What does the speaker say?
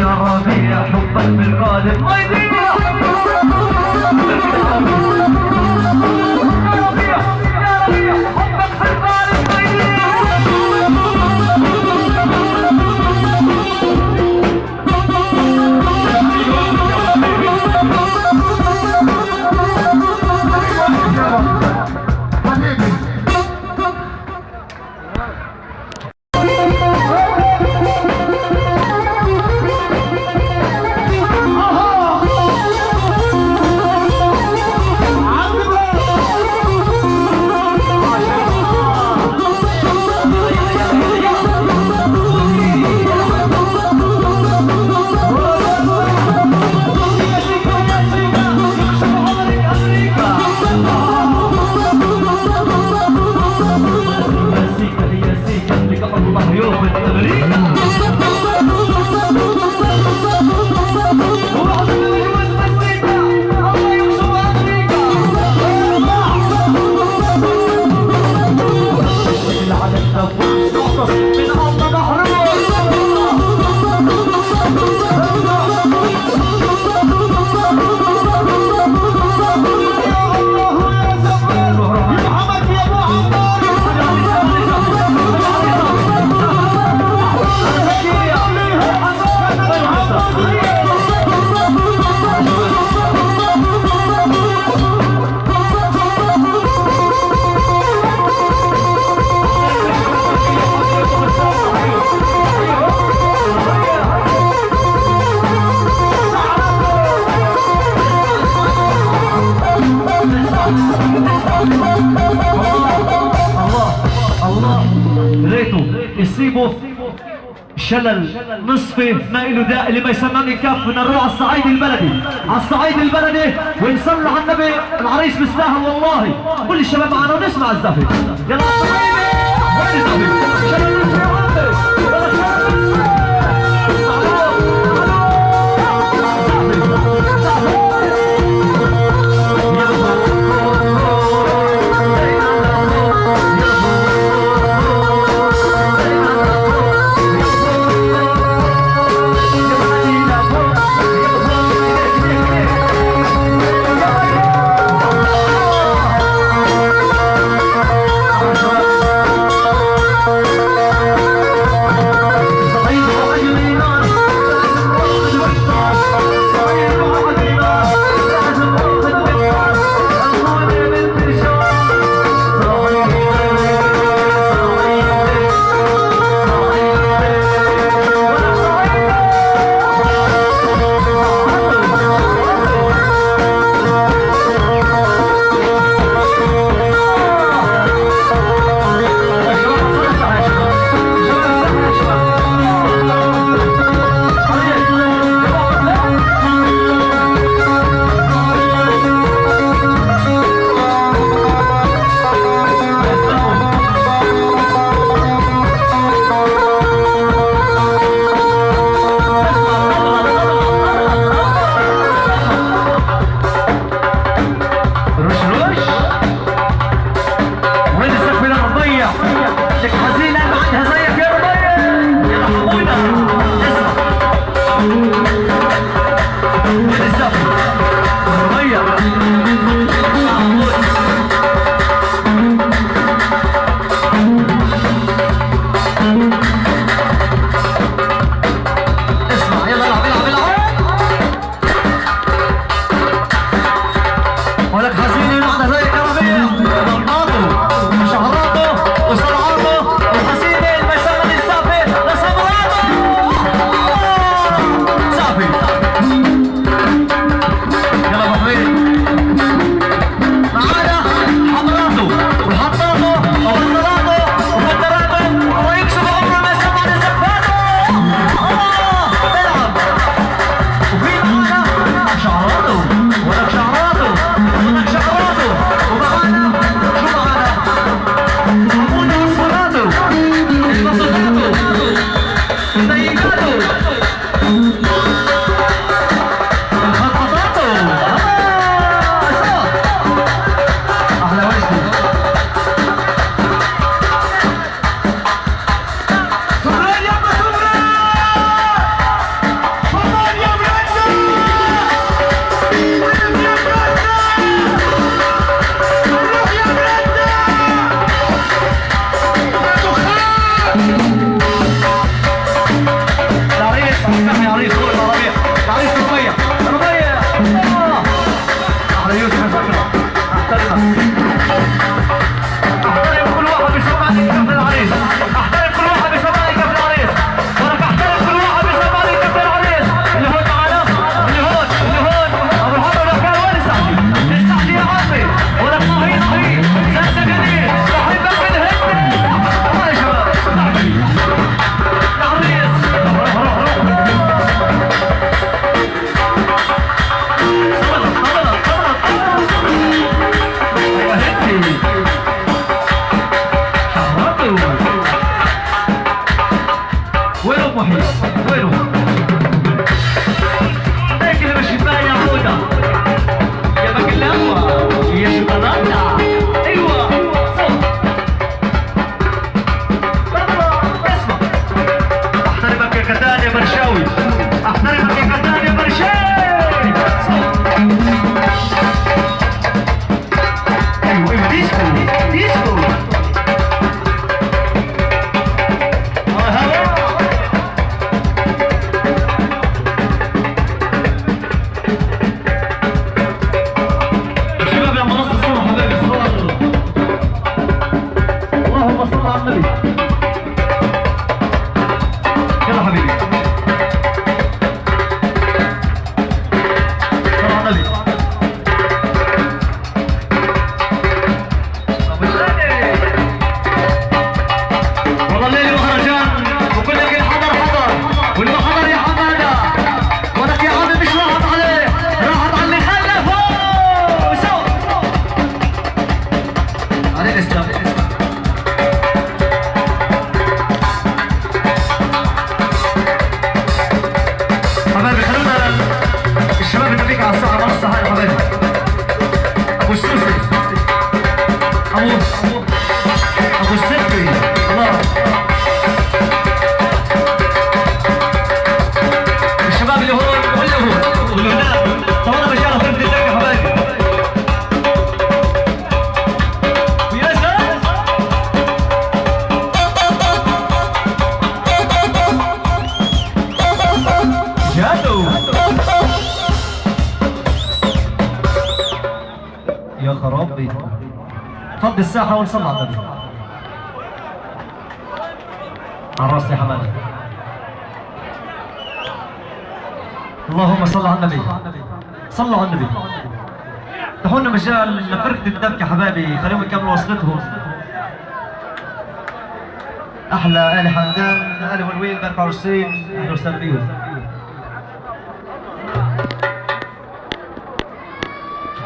يا ربيع حبك بالغالب ما يضيع. يصيبه شلل نصفي ما له داعي اللي ما يسمعني كف. نروح على الصعيد البلدي، على الصعيد البلدي ونصلي على النبي. العريس مستاهل والله. كل الشباب معنا ونسمع الزفه. يلا على الصعيد وين الزفه؟ شلل نصفي ولو محي وينه؟ هيك اللي مش باين يا عودة يا بقلاوة يا شوكولاتة ايوه صوت اسمع احترمك يا كتان يا برشاوي احترمك يا كتان يا برشاوي صوت ايوه ايوه ديسكو ديسكو يا خرابي فضي الساحة ونصلي على النبي على الراس يا حمادة اللهم صل على النبي صلوا على النبي تحولنا مجال لفرقة الدبكة حبايبي خليهم يكملوا وصلتهم أحلى آل حمدان آل ولوين بن عرسين أهلا وسهلا بيهم